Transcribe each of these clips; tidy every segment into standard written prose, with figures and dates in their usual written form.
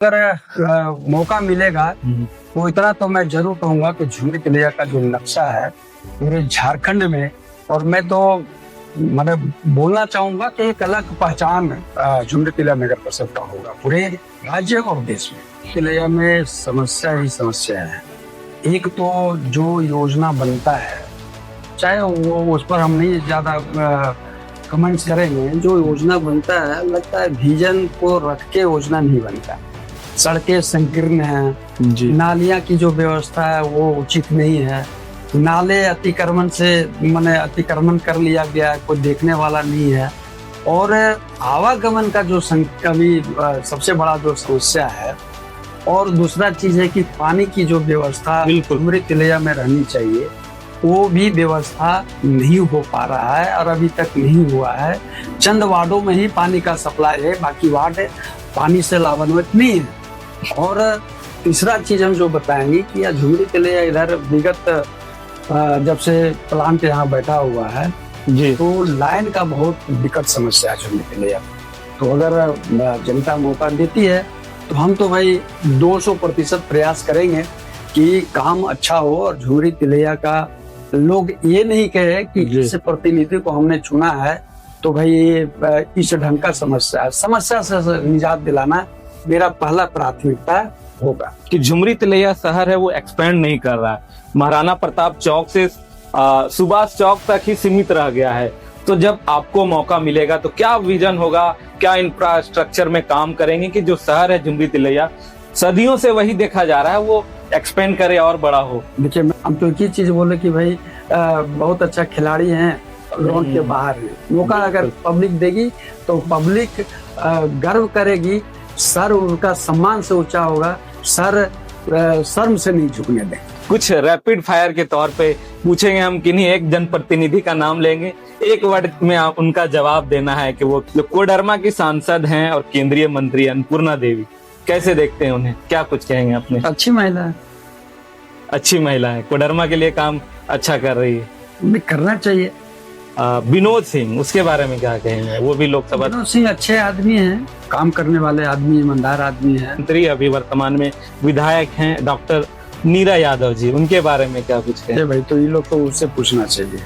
अगर मौका मिलेगा तो इतना तो मैं जरूर कहूंगा कि झुमरी तिलैया का जो नक्शा है पूरे झारखंड में, और मैं तो मतलब बोलना चाहूंगा कि एक अलग पहचान झुमरी तिलैया नगर परिषद का होगा पूरे राज्य और देश में। तिलैया में समस्या ही समस्या है। एक तो जो योजना बनता है, चाहे वो उस पर हम नहीं ज्यादा कमेंट्स करेंगे, जो योजना बनता है लगता है विजन को रख के योजना नहीं बनता। सड़कें संकीर्ण हैं, नालियां की जो व्यवस्था है वो उचित नहीं है, नाले अतिक्रमण से माने अतिक्रमण कर लिया गया है, कोई देखने वाला नहीं है। और आवागमन का जो कभी सबसे बड़ा जो समस्या है। और दूसरा चीज है कि पानी की जो व्यवस्था झुमरी तिलैया में रहनी चाहिए वो भी व्यवस्था नहीं हो पा रहा है और अभी तक नहीं हुआ है। चंद वार्डों में ही पानी का सप्लाई है, बाकी वार्ड पानी से लाभान्वित नहीं है। और तीसरा चीज हम जो बताएंगे कि यह झुमरी तिलैया इधर विगत जब से प्लांट यहाँ बैठा हुआ है जी, तो लाइन का बहुत विकट समस्या है झुमरी तिलैया। तो अगर जनता मौका देती है तो हम तो भाई 200% प्रयास करेंगे कि काम अच्छा हो और झुमरी तिलैया का लोग ये नहीं कहे कि जिस प्रतिनिधि को हमने चुना है तो भाई ये इस ढंग का समस्या से निजात दिलाना मेरा पहला प्राथमिकता होगा। कि झुमरी तिलैया शहर है वो एक्सपेंड नहीं कर रहा है, महाराणा प्रताप चौक से सुभाष चौक तक ही सीमित रह गया है। तो जब आपको मौका मिलेगा तो क्या विजन होगा, क्या इंफ्रास्ट्रक्चर में काम करेंगे कि जो शहर है झुमरी तिलैया सदियों से वही देखा जा रहा है वो एक्सपेंड करे और बड़ा हो। देखिए हम तो एक ही चीज बोले कि भाई बहुत अच्छा खिलाड़ी हैं, ग्राउंड के बाहर है, मौका अगर पब्लिक देगी तो पब्लिक गर्व करेगी, सर उनका सम्मान से ऊंचा होगा, सर शर्म से नहीं झुकने दें। कुछ रैपिड फायर के तौर पे पूछेंगे हम, किन्हीं एक जनप्रतिनिधि का नाम लेंगे, एक वर्ड में आप उनका जवाब देना है कि वो कोडरमा की सांसद हैं और केंद्रीय मंत्री अन्नपूर्णा देवी, कैसे देखते हैं उन्हें, क्या कुछ कहेंगे अपने? अच्छी महिला है, अच्छी महिला है, कोडरमा के लिए काम अच्छा कर रही है, करना चाहिए। विनोद सिंह, उसके बारे में क्या कहेंगे? वो भी लोकसभा। विनोद सिंह अच्छे आदमी हैं, काम करने वाले आदमी, ईमानदार आदमी हैं। मंत्री अभी वर्तमान में विधायक हैं डॉक्टर नीरा यादव जी, उनके बारे में क्या कुछ कहें? भाई तो ये लोग तो उससे पूछना चाहिए,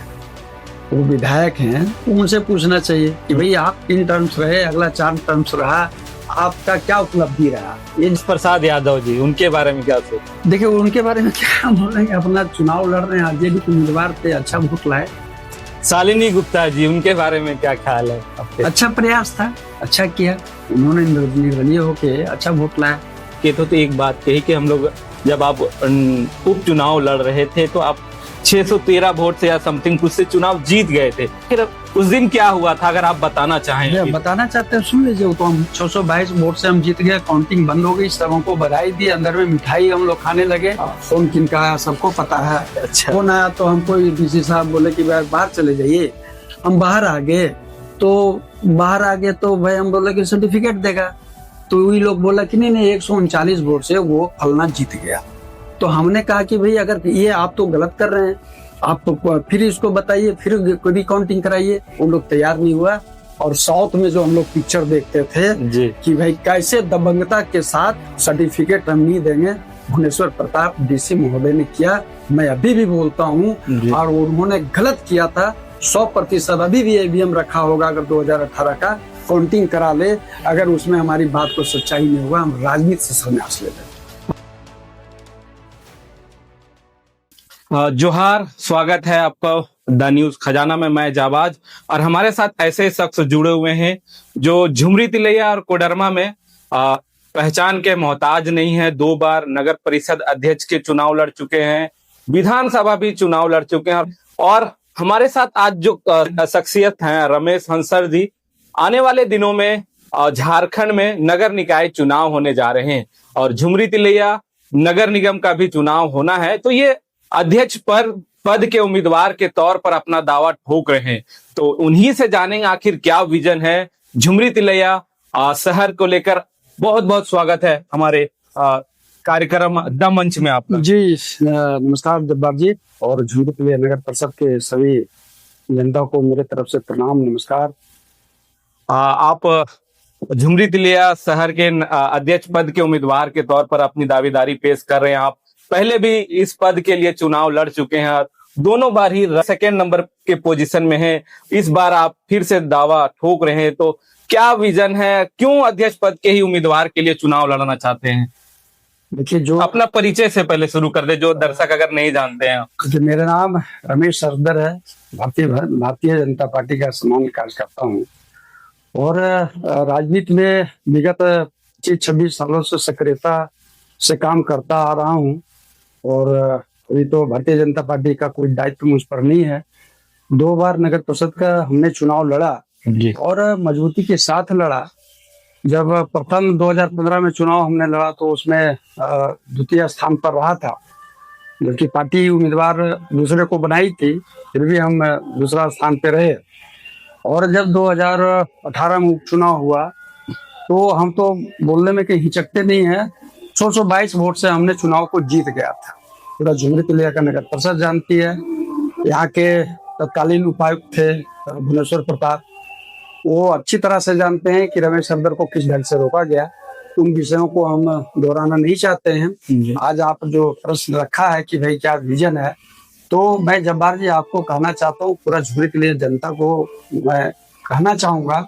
वो विधायक हैं तो उनसे पूछना चाहिए कि भाई आप 3 टर्म्स रहे, अगला 4 टर्म्स रहा, आपका क्या उपलब्धि रहा। ये प्रसाद यादव जी, उनके बारे में क्या सोच? देखिए उनके बारे में क्या बोलेंगे, अपना चुनाव लड़ रहे हैं, आरजेडी के उम्मीदवार थे, अच्छा वोट लाए। शालिनी गुप्ता जी, उनके बारे में क्या ख्याल है आपके? अच्छा प्रयास था, अच्छा किया उन्होंने, निर्दलीय होके अच्छा वोट लाया। ये तो एक बात कही कि हम लोग जब आप उपचुनाव लड़ रहे थे तो आप 613 वोट से या समथिंग कुछ से चुनाव जीत गए थे, फिर उस दिन क्या हुआ था अगर आप बताना चाहें? बताना चाहते हैं सुन लीजिए। तो हम 622 वोट से हम जीत गए, काउंटिंग बंद हो गई, सबों को बधाई दी, अंदर में मिठाई हम लोग खाने लगे। फोन किनका आया सबको पता है। अच्छा। फोन आया तो हमको डीसी साहब बोले कि भाई बाहर चले जाइए, हम बाहर आ गए। तो बाहर आ गए तो भाई हम बोले कि सर्टिफिकेट देगा, तो वही लोग बोला कि नहीं 139 वोट से वो फलना जीत गया। तो हमने कहा कि भाई अगर ये आप तो गलत कर रहे हैं, आप तो फिर इसको बताइए, फिर कोई काउंटिंग कराइए। वो लोग तैयार नहीं हुआ। और साउथ में जो हम लोग पिक्चर देखते थे कि भाई कैसे दबंगता के साथ सर्टिफिकेट हम नहीं देंगे, भुवनेश्वर प्रताप डीसी महोदय ने किया। मैं अभी भी बोलता हूँ, और उन्होंने गलत किया था। 100% अभी भी ईवीएम रखा होगा, अगर 2018 का काउंटिंग करा ले, अगर उसमें हमारी बात को सच्चाई नहीं होगा, हम राजनीति से संन्यास ले लें। जोहार, स्वागत है आपका द न्यूज खजाना में। मैं जाबाज, और हमारे साथ ऐसे शख्स जुड़े हुए हैं जो झुमरी तिलैया और कोडरमा में पहचान के मोहताज नहीं है। 2 बार नगर परिषद अध्यक्ष के चुनाव लड़ चुके हैं, विधानसभा भी चुनाव लड़ चुके हैं। और हमारे साथ आज जो शख्सियत हैं रमेश हंसर जी, आने वाले दिनों में झारखंड में नगर निकाय चुनाव होने जा रहे हैं और झुमरी तिलैया नगर निगम का भी चुनाव होना है। तो ये अध्यक्ष पद के उम्मीदवार के तौर पर अपना दावा ठोक रहे हैं। तो उन्हीं से जानेंगे आखिर क्या विजन है झुमरी तिलैया शहर को लेकर। बहुत बहुत स्वागत है हमारे कार्यक्रम द मंच में आपका। जी नमस्कार जब्बार जी, और झुमरी तिलैया नगर परिषद के सभी जनता को मेरे तरफ से प्रणाम, नमस्कार। आप झुमरी तिलैया शहर के अध्यक्ष पद के उम्मीदवार के तौर पर अपनी दावेदारी पेश कर रहे हैं। आप पहले भी इस पद के लिए चुनाव लड़ चुके हैं, दोनों बार ही सेकेंड नंबर के पोजीशन में हैं। इस बार आप फिर से दावा ठोक रहे हैं, तो क्या विजन है, क्यों अध्यक्ष पद के ही उम्मीदवार के लिए चुनाव लड़ना चाहते हैं? देखिए, जो अपना परिचय से पहले शुरू कर दे, जो दर्शक अगर नहीं जानते हैं। मेरा नाम रमेश सरदर है, भारतीय जनता पार्टी का सामान्य कार्यकर्ता हूँ और राजनीति में विगत 26 सालों से सक्रियता से काम करता आ रहा हूँ। और अभी तो भारतीय जनता पार्टी का कोई दायित्व मुझ पर नहीं है। 2 बार नगर परिषद का हमने चुनाव लड़ा जी। और मजबूती के साथ लड़ा। जब प्रथम 2015 में चुनाव हमने लड़ा तो उसमें द्वितीय स्थान पर रहा था, जबकि पार्टी उम्मीदवार दूसरे को बनाई थी, फिर भी हम दूसरा स्थान पे रहे। और जब 2018 में उपचुनाव हुआ तो हम तो बोलने में कहीं हिचकते नहीं है, 622 वोट से हमने चुनाव को जीत गया था। पूरा झुमरी तिलैया का नगर परिषद जानती है। यहाँ के तत्कालीन उपायुक्त थे भुवनेश्वर प्रताप, वो अच्छी तरह से जानते हैं कि रमेश सरदर को किस ढंग से रोका गया। उन विषयों को हम दोहराना नहीं चाहते हैं। आज आप जो प्रश्न रखा है कि भाई क्या विजन है, तो मैं जब्बार जी आपको कहना चाहता हूँ, पूरा झुमरी के लिए जनता को मैं कहना चाहूंगा,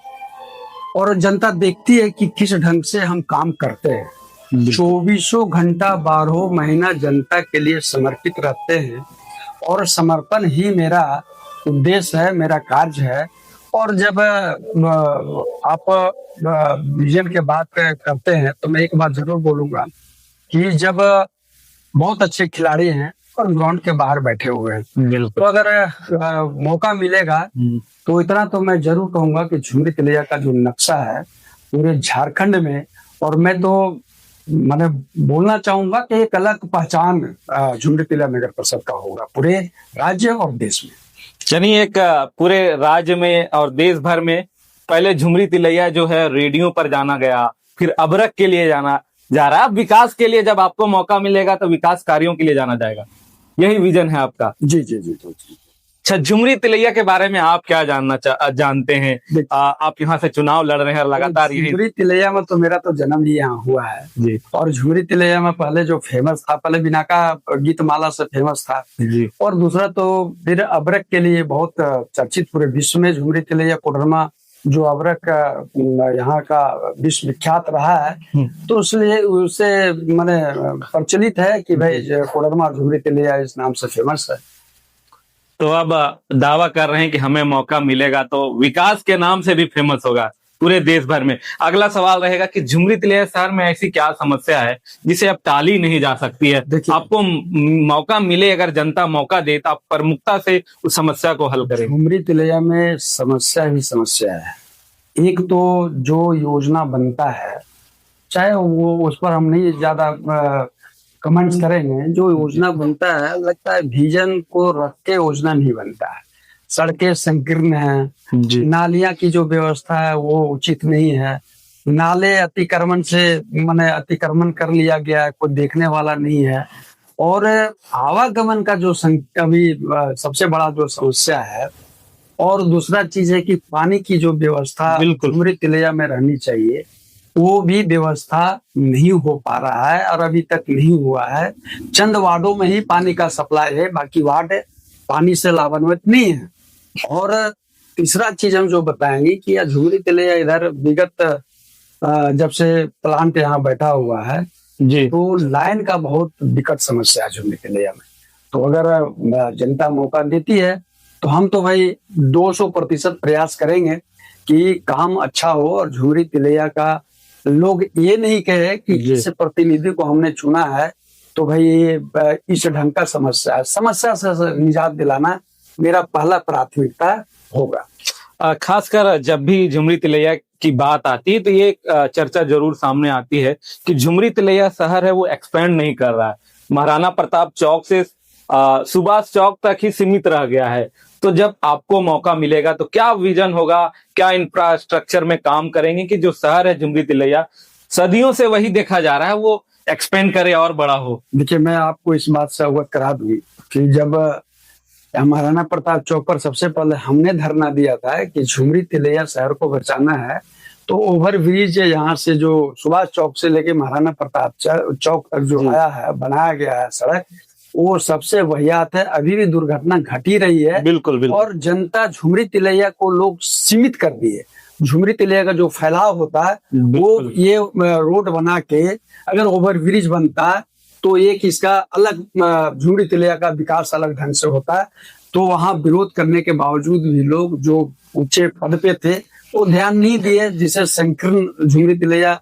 और जनता देखती है कि किस ढंग से हम काम करते हैं। 24 घंटा 12 महीना जनता के लिए समर्पित रहते हैं और समर्पण ही मेरा उद्देश्य है, मेरा कार्य है। और जब आप विजन के बात करते हैं तो मैं एक बात जरूर बोलूंगा कि जब बहुत अच्छे खिलाड़ी हैं और ग्राउंड के बाहर बैठे हुए हैं, तो अगर मौका मिलेगा तो इतना तो मैं जरूर कहूंगा कि झुमरी तिलैया का जो नक्शा है पूरे झारखंड में, और मैं तो मैंने बोलना चाहूंगा कि एक अलग पहचान झुमरी तिलैया नगर परिषद का होगा पूरे राज्य और देश में। चलिए, एक पूरे राज्य में और देश भर में पहले झुमरी तिलैया जो है रेडियो पर जाना गया, फिर अबरक के लिए जाना जा रहा है, विकास के लिए जब आपको मौका मिलेगा तो विकास कार्यों के लिए जाना जाएगा। यही विजन है आपका? जी जी जी जी। अच्छा, झुमरी तिलैया के बारे में आप क्या जानते हैं? आप यहाँ से चुनाव लड़ रहे हैं लगातार। झुमरी तिलैया में तो मेरा तो जन्म ही यहाँ हुआ है जी। और झुमरी तिलैया में पहले जो फेमस था, पहले बिनाका गीतमाला से फेमस था जी। और दूसरा तो फिर अबरक के लिए बहुत चर्चित पूरे विश्व में झुमरी तिलैया कोडरमा जो अबरक यहाँ का विश्व विख्यात रहा है, तो इसलिए उसे मैंने प्रचलित है कि भाई कोडरमा झुमरी तिलैया इस नाम से फेमस है। तो अब दावा कर रहे हैं कि हमें मौका मिलेगा तो विकास के नाम से भी फेमस होगा पूरे देश भर में। अगला सवाल रहेगा कि झुमरी तिलैया शहर में ऐसी क्या समस्या है जिसे अब टाली नहीं जा सकती है? आपको मौका मिले, अगर जनता मौका दे तो आप प्रमुखता से उस समस्या को हल करें। झुमरी तिलैया में समस्या ही समस्या है। एक तो जो योजना बनता है, चाहे वो उस पर हम नहीं ज्यादा कमेंट्स करेंगे, जो योजना बनता है लगता है विजन को रख के योजना नहीं बनता है। सड़कें संकीर्ण हैं, नालियां की जो व्यवस्था है वो उचित नहीं है, नाले अतिक्रमण से माने अतिक्रमण कर लिया गया है, कोई देखने वाला नहीं है। और आवागमन का जो अभी सबसे बड़ा जो समस्या है, और दूसरा चीज है कि पानी की जो व्यवस्था झुमरी तिलैया में रहनी चाहिए वो भी व्यवस्था नहीं हो पा रहा है और अभी तक नहीं हुआ है। चंद वार्डों में ही पानी का सप्लाई है, बाकी वार्ड पानी से लाभान्वित नहीं है। और तीसरा चीज हम जो बताएंगे कि झुमरी तिलैया इधर विगत जब से प्लांट यहाँ बैठा हुआ है जी, तो लाइन का बहुत विकट समस्या है झुमरी तिलैया में। तो अगर जनता मौका देती है तो हम तो भाई 200% प्रयास करेंगे कि काम अच्छा हो और झुमरी तिलैया का लोग ये नहीं कहे कि जिस प्रतिनिधि को हमने चुना है तो भाई ये इस ढंग का समस्या है। समस्या से निजात दिलाना मेरा पहला प्राथमिकता होगा। खासकर जब भी झुमरी तिलैया की बात आती है तो ये चर्चा जरूर सामने आती है कि झुमरी तिलैया शहर है वो एक्सपेंड नहीं कर रहा है, महाराणा प्रताप चौक से सुभाष चौक तक ही सीमित रह गया है। तो जब आपको मौका मिलेगा तो क्या विजन होगा, क्या इंफ्रास्ट्रक्चर में काम करेंगे कि जो शहर है झुमरी तिलैया सदियों से वही देखा जा रहा है वो एक्सपेंड करे और बड़ा हो? देखिए, मैं आपको इस बात से अवगत करा दूं कि जब महाराणा प्रताप चौक पर सबसे पहले हमने धरना दिया था कि झुमरी तिलैया शहर को बचाना है, तो ओवर ब्रिज यहाँ से जो सुभाष चौक से लेके महाराणा प्रताप चौक तक जो जी। आया है, बनाया गया है सड़क, वो सबसे वाहियात है। अभी भी दुर्घटना घट ही रही है। बिल्कुल बिल्कुल। और जनता झुमरी तिलैया को लोग सीमित कर दिए। झुमरी तिलैया का जो फैलाव होता है वो बिल्कुल। ये रोड बना के अगर ओवर ब्रिज बनता है तो एक इसका अलग झुमरी तिलैया का विकास अलग ढंग से होता है। तो वहां विरोध करने के बावजूद भी लोग जो ऊंचे पद पे थे वो ध्यान नहीं दिए, जिसे संकीर्ण झुमरी तिलैया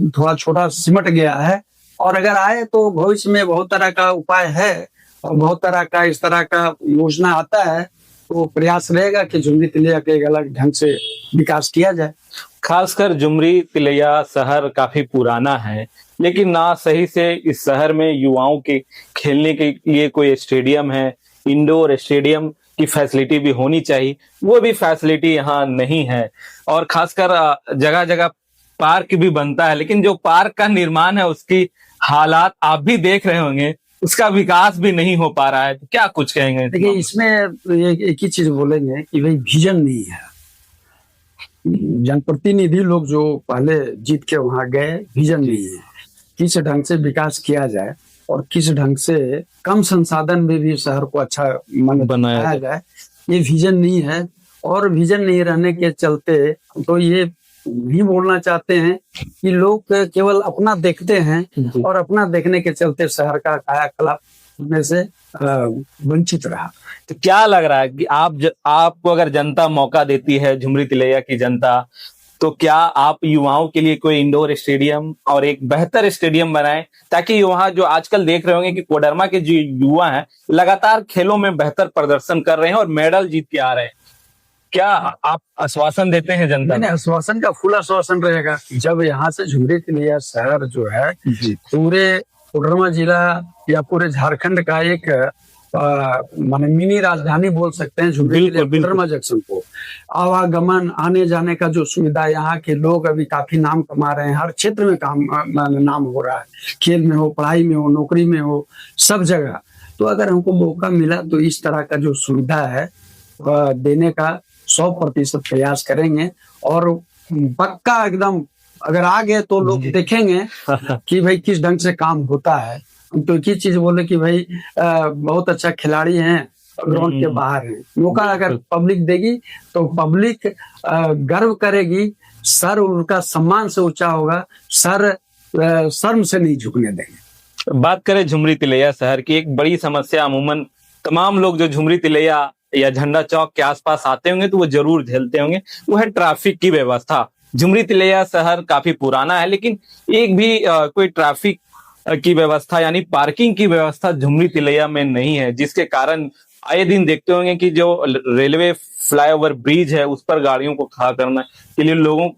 थोड़ा छोटा सिमट गया है। और अगर आए तो भविष्य में बहुत तरह का उपाय है और बहुत तरह का इस तरह का योजना आता है, तो प्रयास रहेगा कि झुमरी तिलैया के एक अलग ढंग से विकास किया जाए। खासकर झुमरी तिलैया शहर काफी पुराना है, लेकिन ना सही से इस शहर में युवाओं के खेलने के लिए कोई स्टेडियम है, इंडोर स्टेडियम की फैसिलिटी भी होनी चाहिए, वो भी फैसिलिटी यहाँ नहीं है। और खासकर जगह जगह पार्क भी बनता है, लेकिन जो पार्क का निर्माण है उसकी हालात आप भी देख रहे होंगे, उसका विकास भी नहीं हो पा रहा है। तो क्या कुछ कहेंगे? देखिए, इसमें एक ही चीज बोलेंगे कि भाई विजन नहीं है। जनप्रतिनिधि लोग जो पहले जीत के वहां गए, विजन नहीं है किस ढंग से विकास किया जाए और किस ढंग से कम संसाधन में भी शहर को अच्छा बनाया जाए, ये विजन नहीं है। और विजन नहीं रहने के चलते तो ये भी बोलना चाहते हैं कि लोग केवल अपना देखते हैं और अपना देखने के चलते शहर का कायाकल्प में से वंचित रहा। तो क्या लग रहा है कि आपको अगर जनता मौका देती है, झुमरी तिलैया की जनता, तो क्या आप युवाओं के लिए कोई इंडोर स्टेडियम और एक बेहतर स्टेडियम बनाएं, ताकि वहां जो आजकल देख रहे होंगे कि कोडरमा के जो युवा हैं लगातार खेलों में बेहतर प्रदर्शन कर रहे हैं और मेडल जीत के आ रहे हैं, क्या आप आश्वासन देते हैं जनता? नहीं, आश्वासन का फुल आश्वासन रहेगा। जब यहाँ से झुमरी तिलैया शहर जो है पूरे कोडरमा जिला या पूरे झारखंड का एक माने मिनी राजधानी बोल सकते हैं झुमरी तिलैया कोडरमा जंक्शन को। आवागमन आने जाने का जो सुविधा, यहाँ के लोग अभी काफी नाम कमा रहे हैं, हर क्षेत्र में नाम हो रहा है, खेल में हो, पढ़ाई में हो, नौकरी में हो, सब जगह। तो अगर हमको मौका मिला तो इस तरह का जो सुविधा है देने का 100% प्रयास करेंगे। और पक्का एकदम अगर आ गए तो लोग देखेंगे कि भाई किस ढंग से काम होता है। तो एक ही चीज बोले कि भाई बहुत अच्छा खिलाड़ी हैं, ग्राउंड के बाहर हैं। मौका अगर पब्लिक देगी तो पब्लिक गर्व करेगी, सर उनका सम्मान से ऊंचा होगा, सर शर्म से नहीं झुकने देंगे। बात करें झुमरी तिलैया शहर की, एक बड़ी समस्या अमूमन तमाम लोग जो झुमरी तिलैया या झंडा चौक के आसपास आते होंगे तो वो जरूर झेलते होंगे, वो है ट्रैफिक की व्यवस्था। झुमरी तिलैया शहर काफी पुराना है, लेकिन एक भी कोई ट्रैफिक की व्यवस्था यानी पार्किंग की व्यवस्था झुमरी तिलैया में नहीं है, जिसके कारण आए दिन देखते होंगे कि जो रेलवे फ्लाईओवर ब्रिज है उस पर गाड़ियों को खड़ा करने के लिए लोगों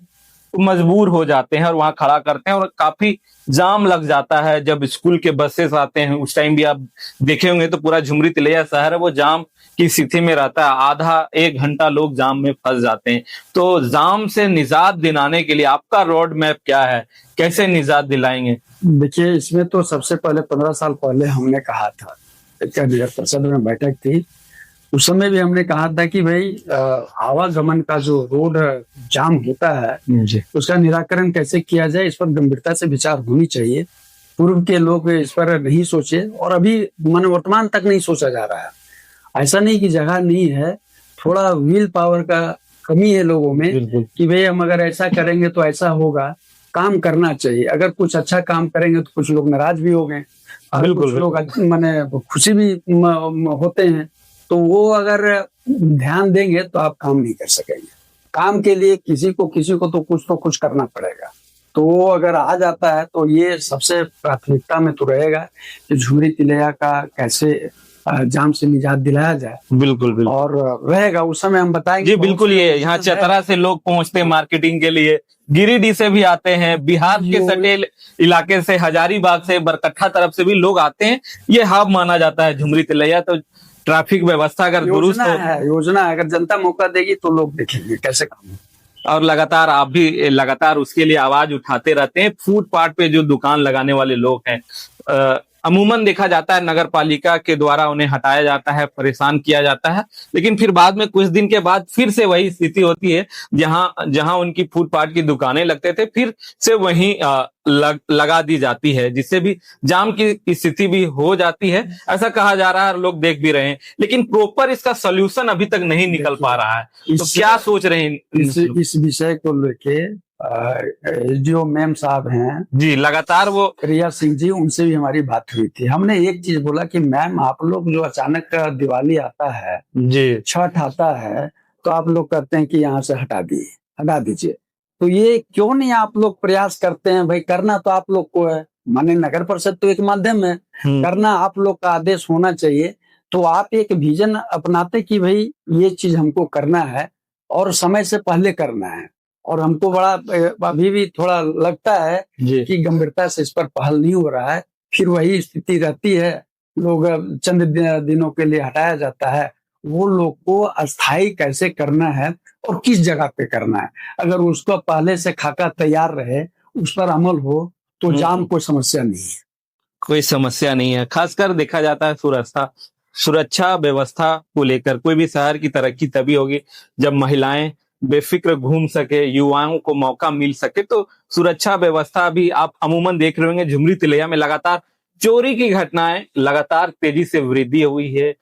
मजबूर हो जाते हैं और वहां खड़ा करते हैं और काफी जाम लग जाता है। जब स्कूल के बसेस आते हैं उस टाइम भी आप देखे होंगे तो पूरा झुमरी तिलैया शहर है वो जाम की स्थिति में रहता है, आधा एक घंटा लोग जाम में फंस जाते हैं। तो जाम से निजात दिलाने के लिए आपका रोड मैप क्या है, कैसे निजात दिलाएंगे? देखिए, इसमें तो सबसे पहले 15 साल पहले हमने कहा था, नगर परिषद में बैठक थी, उस समय भी हमने कहा था कि भाई आवागमन का जो रोड जाम होता है उसका निराकरण कैसे किया जाए, इस पर गंभीरता से विचार होनी चाहिए। पूर्व के लोग इस पर नहीं सोचे और अभी मन वर्तमान तक नहीं सोचा जा रहा है। ऐसा नहीं कि जगह नहीं है, थोड़ा विल पावर का कमी है लोगों में कि भाई हम अगर ऐसा करेंगे तो ऐसा होगा। काम करना चाहिए, अगर कुछ अच्छा काम करेंगे तो कुछ लोग नाराज भी हो गए, कुछ लोग माने खुशी भी होते हैं। तो वो अगर ध्यान देंगे तो आप काम नहीं कर सकेंगे। काम के लिए किसी को तो कुछ करना पड़ेगा। तो वो अगर आ जाता है तो ये सबसे प्राथमिकता में तो रहेगा कि झुमरी तिलैया का कैसे जाम से निजात दिलाया जाए। बिल्कुल और रहेगा उस समय हम बताएंगे। जी बिल्कुल, ये यहाँ चतरा से लोग पहुंचते हैं मार्केटिंग के लिए, गिरिडीह से भी आते हैं, बिहार के सटे इलाके से, हजारीबाग से, बरकट्ठा तरफ से भी लोग आते हैं। ये हब माना जाता है झुमरी तिलैया। तो ट्रैफिक व्यवस्था अगर दुरुस्त हो, योजना अगर जनता मौका देगी तो लोग देखेंगे कैसे काम। और लगातार आप भी लगातार उसके लिए आवाज उठाते रहते हैं। फुटपाथ पे जो दुकान लगाने वाले लोग हैं, अमूमन देखा जाता है नगर पालिका के द्वारा उन्हें हटाया जाता है, परेशान किया जाता है, लेकिन फिर बाद में कुछ दिन के बाद फिर से वही स्थिति होती है, जहां जहां उनकी फुटपाथ की दुकानें लगते थे फिर से वहीं लगा दी जाती है, जिससे भी जाम की स्थिति भी हो जाती है, ऐसा कहा जा रहा है और लोग देख भी रहे हैं, लेकिन प्रॉपर इसका सोल्यूशन अभी तक नहीं निकल पा रहा है। तो क्या सोच रहे हैं इस विषय को लेके जो मैम साहब हैं जी, लगातार वो प्रिया सिंह जी, उनसे भी हमारी बात हुई थी। हमने एक चीज बोला कि मैम आप लोग जो अचानक दिवाली आता है जी, छठ आता है, तो आप लोग कहते हैं कि यहाँ से हटा दीजिए। तो ये क्यों नहीं आप लोग प्रयास करते हैं? भाई करना तो आप लोग को है, माने नगर परिषद तो एक माध्यम है, करना आप लोग का आदेश होना चाहिए। तो आप एक विजन अपनाते कि भाई ये चीज हमको करना है और समय से पहले करना है, और हमको बड़ा अभी भी थोड़ा लगता है कि गंभीरता से इस पर पहल नहीं हो रहा है। फिर वही स्थिति रहती है, लोग चंद दिनों के लिए हटाया जाता है। वो लोग को अस्थायी कैसे करना है और किस जगह पे करना है, अगर उसको पहले से खाका तैयार रहे, उस पर अमल हो, तो जाम कोई समस्या नहीं है। कोई समस्या नहीं है। खासकर देखा जाता है सुरक्षा व्यवस्था को लेकर कोई भी शहर की तरक्की तभी होगी जब महिलाएं बेफिक्र घूम सके, युवाओं को मौका मिल सके। तो सुरक्षा व्यवस्था भी आप अमूमन देख रहे होंगे, झुमरी तिलैया में लगातार चोरी की घटनाएं लगातार तेजी से वृद्धि हुई है।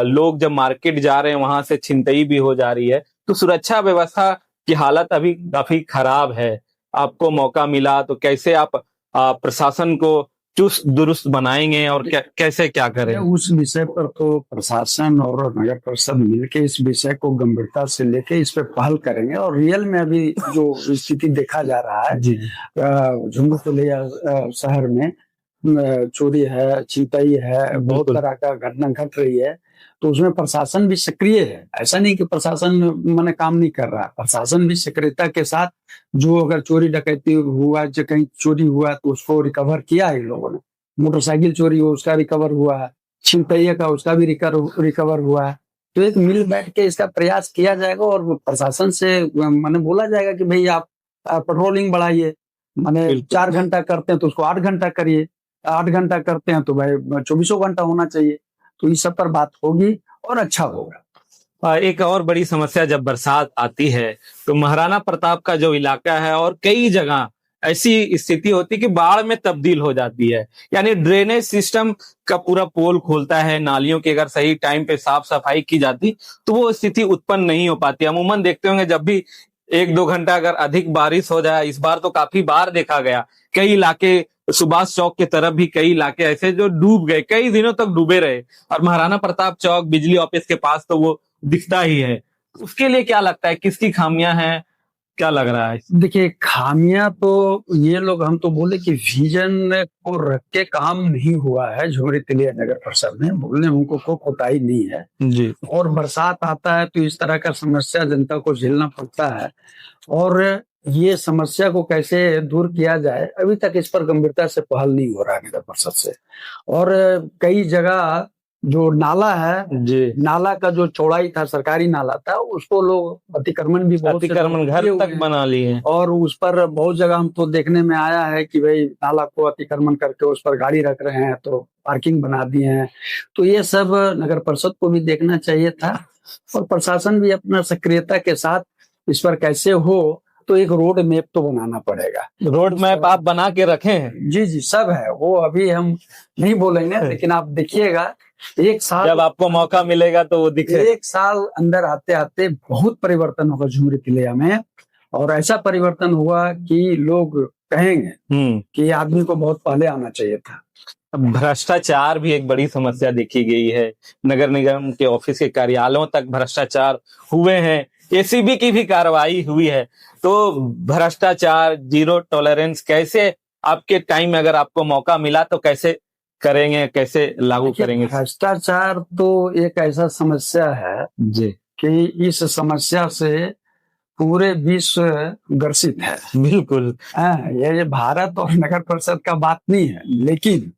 लोग जब मार्केट जा रहे हैं वहां से छिनतई भी हो जा रही है। तो सुरक्षा व्यवस्था की हालत अभी काफी खराब है। आपको मौका मिला तो कैसे आप प्रशासन को चुस्त दुरुस्त बनाएंगे और कैसे क्या करें? उस विषय पर तो प्रशासन और नगर परिषद मिलकर इस विषय को गंभीरता से लेके इस पे पहल करेंगे। और रियल में अभी जो स्थिति देखा जा रहा है झुमरी तिलैया शहर में चोरी है, छिनतई है, बहुत तरह का घटना घट रही है, तो उसमें प्रशासन भी सक्रिय है। ऐसा नहीं कि प्रशासन मैंने काम नहीं कर रहा, प्रशासन भी सक्रियता के साथ जो अगर चोरी डकैती हुआ, जो कहीं चोरी हुआ तो उसको रिकवर किया है इन लोगों ने। मोटरसाइकिल चोरी हो उसका रिकवर हुआ है, छिनतैया का उसका भी रिकवर हुआ है। तो एक मिल बैठ के इसका प्रयास किया जाएगा और प्रशासन से मैंने बोला जाएगा कि भाई आप पेट्रोलिंग बढ़ाइए, माने 4 घंटा करते हैं तो उसको 8 घंटा करिए, 8 घंटा करते हैं तो भाई 24 घंटा होना चाहिए। तो इस सब पर बात होगी और अच्छा होगा। एक और बड़ी समस्या जब बरसात आती है तो महाराणा प्रताप का जो इलाका है और कई जगह ऐसी स्थिति होती है कि बाढ़ में तब्दील हो जाती है, यानी ड्रेनेज सिस्टम का पूरा पोल खोलता है। नालियों की अगर सही टाइम पे साफ सफाई की जाती तो वो स्थिति उत्पन्न नहीं हो पाती। अमूमन देखते होंगे जब भी 1-2 घंटा अगर अधिक बारिश हो जाए, इस बार तो काफी बार देखा गया, कई इलाके सुभाष चौक की तरफ भी कई इलाके ऐसे जो डूब गए, कई दिनों तक डूबे रहे। और महाराणा प्रताप चौक बिजली ऑफिस के पास तो वो दिखता ही है। उसके लिए क्या लगता है, किसकी खामियां हैं, क्या लग रहा है? देखिए खामियां तो ये लोग, हम तो बोले कि विजन को रख के काम नहीं हुआ है झुमरी तिलैया नगर परिषद में, बोलने उनको कोई कोताही नहीं है जी। और बरसात आता है तो इस तरह का समस्या जनता को झेलना पड़ता है। और ये समस्या को कैसे दूर किया जाए, अभी तक इस पर गंभीरता से पहल नहीं हो रहा है नगर परिषद से। और कई जगह जो नाला है जी, नाला का जो चौड़ाई था, सरकारी नाला था, उसको लोग अतिक्रमण भी बहुत अतिक्रमण घर तक बना लिए हैं। और उस पर बहुत जगह हम तो देखने में आया है कि भाई नाला को अतिक्रमण करके उस पर गाड़ी रख रहे हैं, तो पार्किंग बना दिए हैं। तो ये सब नगर परिषद को भी देखना चाहिए था और प्रशासन भी अपना सक्रियता के साथ इस पर कैसे हो, तो एक रोड मैप तो बनाना पड़ेगा। रोड मैप आप बना के रखे हैं? जी सब है, वो अभी हम नहीं बोलेंगे, लेकिन आप देखिएगा एक साल, जब आपको मौका मिलेगा तो वो दिखे। एक साल अंदर आते आते बहुत परिवर्तन होगा झुमरी तिलैया में। और ऐसा परिवर्तन हुआ कि लोग कहेंगे कि आदमी को बहुत पहले आना चाहिए था। भ्रष्टाचार भी एक बड़ी समस्या देखी गई है। नगर निगम के ऑफिस के कार्यालयों तक भ्रष्टाचार हुए हैं, एसीबी की भी कार्रवाई हुई है। तो भ्रष्टाचार जीरो टॉलरेंस कैसे आपके टाइम में अगर आपको मौका मिला तो कैसे करेंगे, कैसे लागू करेंगे? भ्रष्टाचार तो एक ऐसा समस्या है जी कि इस समस्या से पूरे विश्व ग्रसित है। बिल्कुल। ये भारत और नगर परिषद का बात नहीं है, लेकिन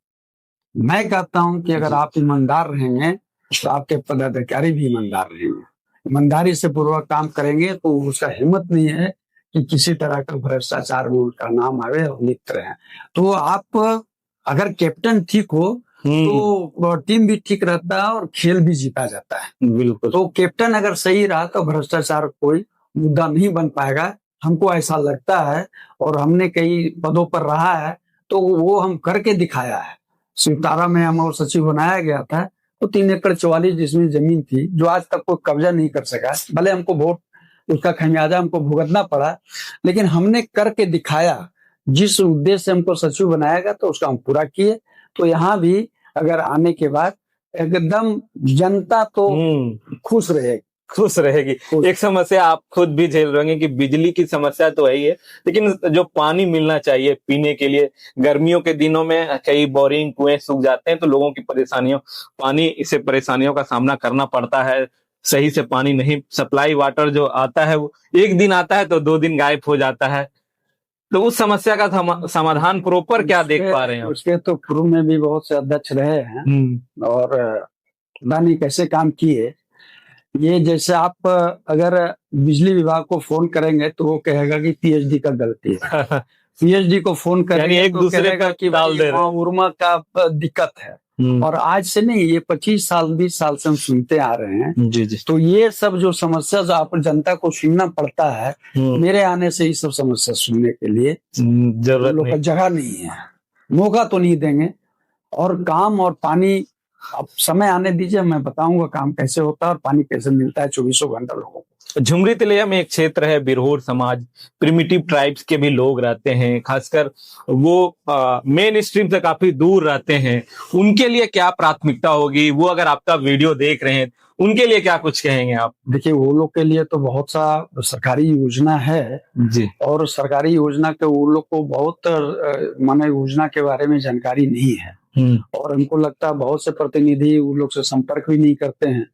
मैं कहता हूं कि अगर आप ईमानदार रहेंगे तो आपके पदाधिकारी भी ईमानदार रहेंगे, ईमानदारी से पूर्वक काम करेंगे, तो उसका हिम्मत नहीं है कि किसी तरह का भ्रष्टाचार में उनका नाम आवे और लिप्त रहे। तो आप अगर कैप्टन ठीक हो तो टीम भी ठीक रहता है और खेल भी जीता जाता है। बिल्कुल। तो कैप्टन अगर सही रहा तो भ्रष्टाचार कोई मुद्दा नहीं बन पाएगा, हमको ऐसा लगता है। और हमने कई पदों पर रहा है तो वो हम करके दिखाया है। सितारा में हम और सचिव बनाया गया था तो 3 एकड़ 44 जिसमें जमीन थी जो आज तक कोई कब्जा नहीं कर सका। भले हमको वोट उसका खमियाजा हमको भुगतना पड़ा, लेकिन हमने करके दिखाया। जिस उद्देश्य से हमको सचिव बनाया गया तो उसका हम पूरा किए। तो यहाँ भी अगर आने के बाद एकदम जनता तो खुश रहेगी। खुश रहेगी। एक समस्या आप खुद भी झेल रहे होंगे कि बिजली की समस्या तो है ही है, लेकिन जो पानी मिलना चाहिए पीने के लिए, गर्मियों के दिनों में कई बोरिंग कुएं सूख जाते हैं तो लोगों की परेशानियों का सामना करना पड़ता है। सही से पानी नहीं, सप्लाई वाटर जो आता है वो एक दिन आता है तो 2 दिन गायब हो जाता है। तो उस समस्या का समाधान प्रॉपर क्या देख पा रहे हैं? उसके तो पूर्व में भी बहुत से अध्यक्ष रहे हैं और पता नहीं कैसे काम किए। ये जैसे आप अगर बिजली विभाग को फोन करेंगे तो वो कहेगा कि पीएचडी का गलती है। पीएचडी को फोन करेंगे एक तो दूसरे का कि डाल दे रहे उर्मा का दिक्कत है। और आज से नहीं, ये 25 साल 20 साल से हम सुनते आ रहे हैं। जी जी। तो ये सब जो समस्या जो आप जनता को सुनना पड़ता है, मेरे आने से ये सब समस्या सुनने के लिए जरूरत का जगह नहीं है, मौका तो नहीं देंगे। और काम और पानी अब समय आने दीजिए, मैं बताऊंगा काम कैसे होता है और पानी कैसे मिलता है 24 घंटा लोगों को। झुमरी तिलैया में एक क्षेत्र है बिरहोर समाज, प्रिमिटिव ट्राइब्स के भी लोग रहते हैं, खासकर वो मेन स्ट्रीम से काफी दूर रहते हैं। उनके लिए क्या प्राथमिकता होगी? वो अगर आपका वीडियो देख रहे हैं उनके लिए क्या कुछ कहेंगे आप? देखिए, वो लोग के लिए तो बहुत सा सरकारी योजना है जी, और सरकारी योजना के वो लोग को बहुत माने योजना के बारे में जानकारी नहीं है। और हमको लगता है बहुत से प्रतिनिधि उन लोग से संपर्क भी नहीं करते हैं,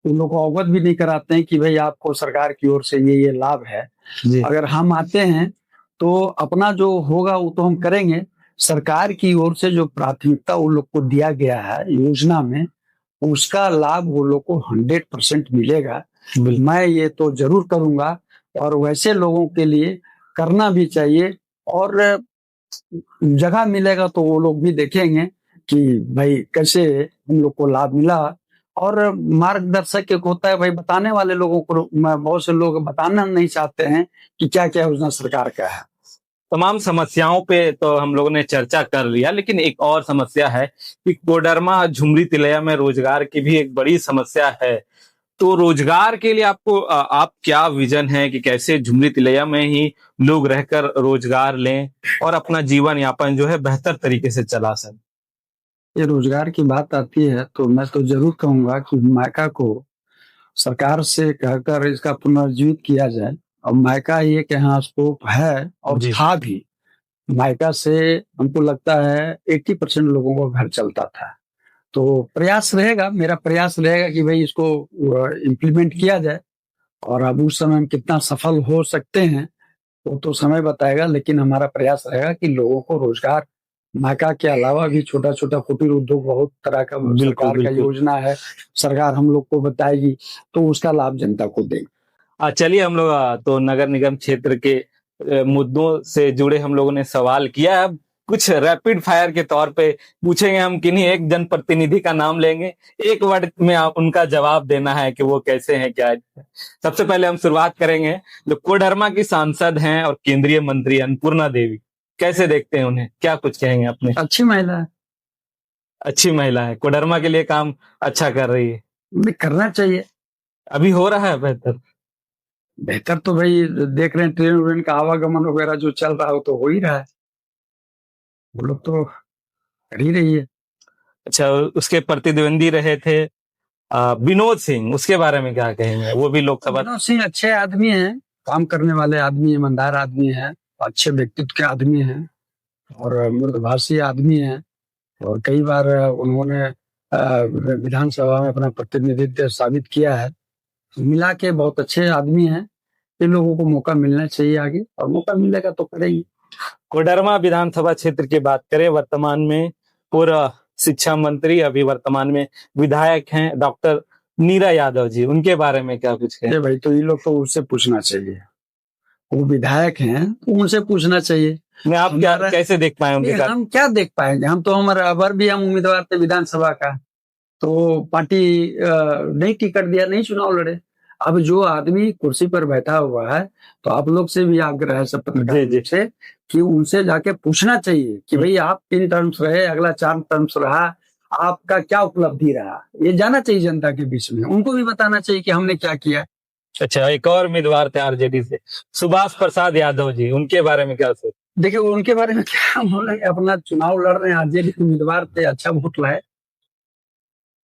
उन लोग को अवगत भी नहीं कराते हैं कि भाई आपको सरकार की ओर से ये लाभ है। अगर हम आते हैं तो अपना जो होगा वो तो हम करेंगे। सरकार की ओर से जो प्राथमिकता उन लोग को दिया गया है योजना में, उसका लाभ वो लोग को 100% मिलेगा। मैं ये तो जरूर करूंगा और वैसे लोगों के लिए करना भी चाहिए। और जगह मिलेगा तो वो लोग भी देखेंगे कि भाई कैसे हम लोग को लाभ मिला। और मार्गदर्शक एक होता है भाई, बताने वाले लोगों को बहुत से लोग बताना नहीं चाहते हैं कि क्या क्या योजना सरकार का है। तमाम समस्याओं पे तो हम लोगों ने चर्चा कर लिया, लेकिन एक और समस्या है कि कोडरमा झुमरी तिलैया में रोजगार की भी एक बड़ी समस्या है। तो रोजगार के लिए आपको आप क्या विजन है कि कैसे झुमरी तिलैया में ही लोग रहकर रोजगार लें और अपना जीवन यापन जो है बेहतर तरीके से चला सकें? ये रोजगार की बात आती है तो मैं तो जरूर कहूंगा कि मायका को सरकार से कहकर इसका पुनर्जीवित किया जाए। और मायका ये कि हाँ स्कोप है और था भी। मायका से हमको लगता है 80% लोगों का घर चलता था। तो प्रयास रहेगा, मेरा प्रयास रहेगा कि भाई इसको इम्प्लीमेंट किया जाए। और अब उस समय हम कितना सफल हो सकते हैं वो तो समय बताएगा, लेकिन हमारा प्रयास रहेगा कि लोगों को रोजगार, मायका के अलावा भी छोटा छोटा कुटीर उद्योग बहुत तरह का सरकार का योजना है, सरकार हम लोग को बताएगी तो उसका लाभ जनता को देंगे। चलिए, हम लोग तो नगर निगम क्षेत्र के मुद्दों से जुड़े हम लोगों ने सवाल किया है। कुछ रैपिड फायर के तौर पे पूछेंगे हम, किन्हीं एक जनप्रतिनिधि का नाम लेंगे, एक वर्ड में आप उनका जवाब देना है कि वो कैसे हैं, क्या है। सबसे पहले हम शुरुआत करेंगे जो कोडरमा की सांसद हैं और केंद्रीय मंत्री अन्नपूर्णा देवी, कैसे देखते हैं उन्हें, क्या कुछ कहेंगे अपने? अच्छी महिला है। अच्छी महिला है, कोडरमा के लिए काम अच्छा कर रही है। करना चाहिए। अभी हो रहा है बेहतर? बेहतर तो भाई देख रहे हैं, ट्रेन का आवागमन वगैरह जो चल रहा है वो तो हो ही रहा है, वो लोग तो कर ही रही है। अच्छा, उसके प्रतिद्वंदी रहे थे विनोद सिंह, उसके बारे में क्या कहेंगे? वो भी लोकसभा। विनोद सिंह अच्छे आदमी हैं, काम करने वाले आदमी, ईमानदार आदमी है, अच्छे व्यक्तित्व के आदमी हैं और मृदुभाषी आदमी हैं। और कई बार उन्होंने विधानसभा में अपना प्रतिनिधित्व साबित किया है। मिला के बहुत अच्छे आदमी हैं। इन लोगों को मौका मिलना चाहिए आगे, और मौका मिलेगा तो करेंगे। कोडरमा विधानसभा क्षेत्र की बात करें, वर्तमान में पूर्व शिक्षा मंत्री, अभी वर्तमान में विधायक हैं डॉक्टर नीरा यादव जी, उनके बारे में क्या कुछ है? भाई तो ये लोग तो उससे पूछना चाहिए, वो विधायक हैं, तो उनसे पूछना चाहिए। नहीं, आप क्या हमारा- कैसे देख पाए उनके साथ? हम क्या देख पाएंगे, हम तो हमारा अबर भी हम उम्मीदवार थे विधानसभा का, तो पार्टी नहीं टिकट दिया, नहीं चुनाव लड़े। अब जो आदमी कुर्सी पर बैठा हुआ है, तो आप लोग से भी आग्रह है, सब पत्रकारों से, कि उनसे जाके पूछना चाहिए कि भाई आप 3 टर्म्स रहे, अगला 4 टर्म्स रहा, आपका क्या उपलब्धि रहा, ये जाना चाहिए जनता के बीच में, उनको भी बताना चाहिए कि हमने क्या किया। अच्छा, एक और उम्मीदवार थे आरजेडी से, सुभाष प्रसाद यादव जी, उनके बारे में क्या सोच? देखिए उनके बारे में क्या बोलेंगे, अपना चुनाव लड़ रहे हैं, आरजेडी उम्मीदवार थे, अच्छा वोट लाए।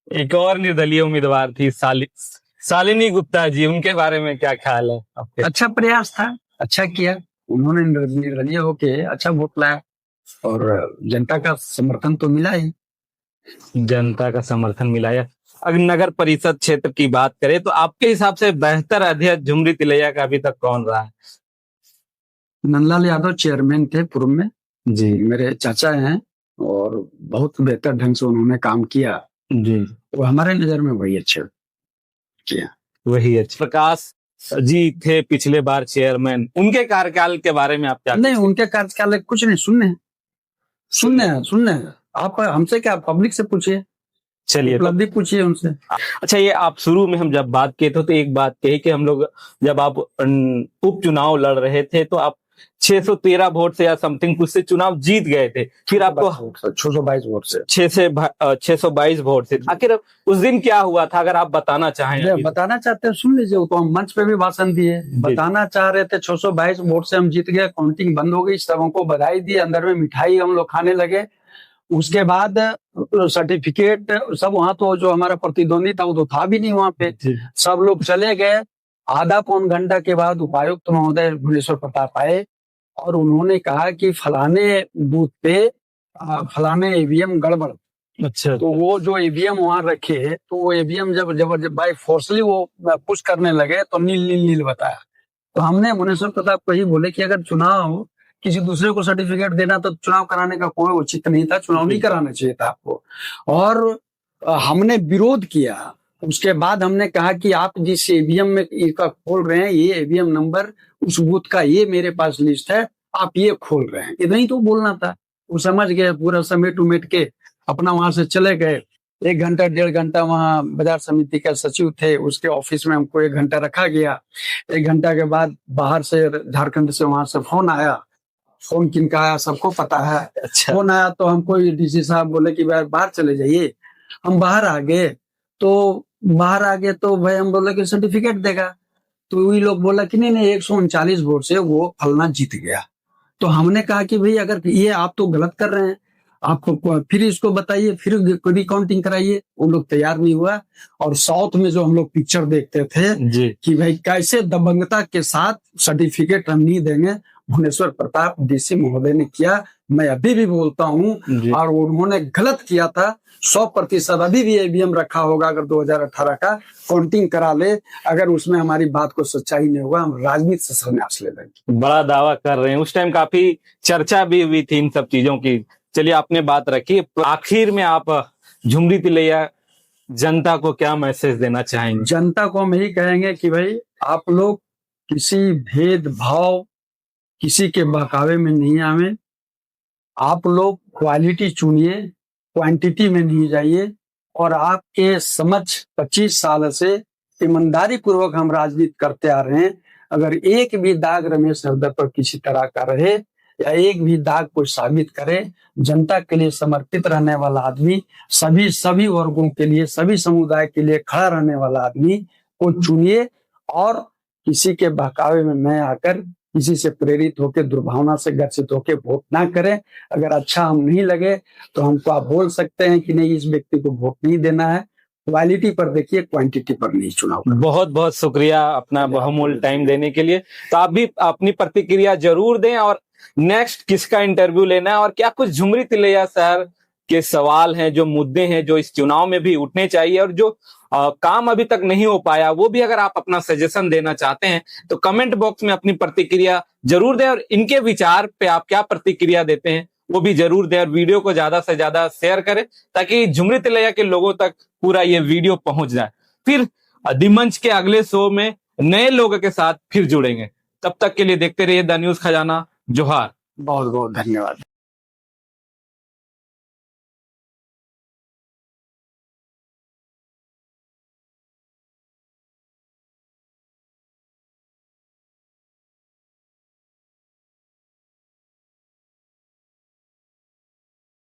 एक और निर्दलीय उम्मीदवार थी शालिनी गुप्ता जी, उनके बारे में क्या ख्याल है आपके? अच्छा प्रयास था, अच्छा किया उन्होंने, निर्दलीय होके अच्छा वोट लाया, और जनता का समर्थन तो मिला ही। जनता का समर्थन मिला है। अगर नगर परिषद क्षेत्र की बात करें तो आपके हिसाब से बेहतर अध्यक्ष झुमरी तिलैया का अभी तक कौन रहा है? नंदलाल यादव चेयरमैन थे पूर्व में, जी मेरे चाचा हैं, और बहुत बेहतर ढंग से उन्होंने काम किया, जी, वो हमारे नजर में वही अच्छे किया। वही है। प्रकाश जी थे पिछले बार चेयरमैन, उनके कार्यकाल के बारे में आप क्या? नहीं, उनके कार्यकाल कुछ नहीं, सुनने आप हमसे क्या, पब्लिक से पूछिए, चलिए तो, उपलब्धि पूछिए उनसे। अच्छा ये आप शुरू में हम जब बात किए थे तो एक बात कही कि हम लोग जब आप उपचुनाव लड़ रहे थे तो आप 613 वोट से या समथिंग कुछ से चुनाव जीत गए थे, फिर आपको 622 वोट से 622 वोट से, आखिर उस दिन क्या हुआ था अगर आप बताना चाहें? अभी बताना चाहते हैं सुन लीजिए, वो तो हम मंच पे भी भाषण दिए, बताना चाह रहे थे 622 वोट से हम जीत गए, काउंटिंग बंद हो गई, सबों को बधाई दी, अंदर में मिठाई हम लोग खाने लगे। उसके बाद सर्टिफिकेट सब, वहां तो जो हमारा प्रतिद्वंदी था वो तो था भी नहीं वहां पे, सब लोग चले गए। आधा पौन घंटा के बाद उपायुक्त महोदय भुवनेश्वर प्रताप आए और उन्होंने कहा कि फलाने बूथ पे फलाने ईवीएम गड़बड़। अच्छा, तो वो जो ईवीएम वहां रखे, तो वो ईवीएम जब बाई फोर्सली वो पुश करने लगे तो नील नील नील बताया। तो हमने भुवनेश्वर प्रताप को ही बोले कि अगर चुनाव किसी दूसरे को सर्टिफिकेट देना तो चुनाव कराने का कोई उचित नहीं था, चुनाव नहीं कराना चाहिए था आपको। और हमने विरोध किया। उसके बाद हमने कहा कि आप जिस ईवीएम में इसका खोल रहे हैं, ये ईवीएम नंबर उस बूथ का, ये मेरे पास लिस्ट है, आप ये खोल रहे हैं, इतना ही तो बोलना था। वो समझ गए, पूरा समेट उमेट के अपना वहां से चले गए। 1 घंटा 1.5 घंटा वहां बाजार समिति का सचिव थे, उसके ऑफिस में हमको 1 घंटा रखा गया। 1 घंटा के बाद बाहर से झारखंड से वहां से फोन आया। फोन किनका आया सबको पता है। अच्छा, फोन आया तो हमको डीसी साहब बोले कि भाई बाहर चले जाइए। हम बाहर आ गए, तो भाई हम बोले कि सर्टिफिकेट देगा, तो वही लोग बोला कि नहीं 139 वोट से वो फलना जीत गया। तो हमने कहा कि भाई अगर ये आप तो गलत कर रहे हैं, आपको फिर इसको बताइए, फिर रिकाउंटिंग कराइए। वो लोग तैयार नहीं हुआ। और साउथ में जो हम लोग पिक्चर देखते थे जी कि भाई कैसे दबंगता के साथ सर्टिफिकेट हम नहीं देंगे, भुवनेश्वर प्रताप डीसी महोदय ने किया। मैं अभी भी बोलता हूँ, और उन्होंने गलत किया था। 100% अभी भी ईवीएम रखा होगा, अगर 2018 का काउंटिंग करा ले, अगर उसमें हमारी बात को सच्चाई नहीं होगा, हम राजनीति से संन्यास ले लेंगे। बड़ा दावा कर रहे हैं। उस टाइम काफी चर्चा भी हुई थी इन सब चीजों की। चलिए आपने बात रखी, आखिर में आप झुमरी तिलैया जनता को क्या मैसेज देना चाहेंगे? जनता को हम यही कहेंगे कि भाई आप लोग किसी भेदभाव, किसी के बहकावे में नहीं आवे। आप लोग क्वालिटी चुनिए, क्वांटिटी में नहीं जाइए। और आपके समझ 25 साल से ईमानदारी पूर्वक हम राजनीति करते आ रहे हैं। अगर एक भी दाग रमेश हृदय पर किसी तरह का रहे, या एक भी दाग कोई साबित करे, जनता के लिए समर्पित रहने वाला आदमी, सभी वर्गों के लिए, सभी समुदाय के लिए खड़ा रहने वाला आदमी को चुनिए। और किसी के बहकावे में न आकर, किसी से प्रेरित होकर, दुर्भावना से ग्रसित होकर वोट ना करें। अगर अच्छा हम नहीं लगे तो हमको आप बोल सकते हैं कि नहीं, इस व्यक्ति को वोट नहीं देना है। क्वालिटी पर देखिए, क्वांटिटी पर नहीं चुनाव। बहुत बहुत शुक्रिया अपना बहुमूल्य टाइम देने के लिए। तो आप भी अपनी प्रतिक्रिया जरूर दें, और नेक्स्ट किसका इंटरव्यू लेना है, और क्या कुछ झुमरी तिलैया शहर के सवाल हैं, जो मुद्दे हैं, जो इस चुनाव में भी उठने चाहिए, और जो काम अभी तक नहीं हो पाया, वो भी अगर आप अपना सजेशन देना चाहते हैं तो कमेंट बॉक्स में अपनी प्रतिक्रिया जरूर दें। और इनके विचार पे आप क्या प्रतिक्रिया देते हैं वो भी जरूर दें, और वीडियो को ज्यादा से ज्यादा शेयर करें ताकि झुमरी तिलैया के लोगों तक पूरा ये वीडियो पहुंच जाए। फिर अधिमंच के अगले शो में नए लोगों के साथ फिर जुड़ेंगे। तब तक के लिए देखते रहिए द न्यूज खजाना। जोहार। बहुत बहुत धन्यवाद।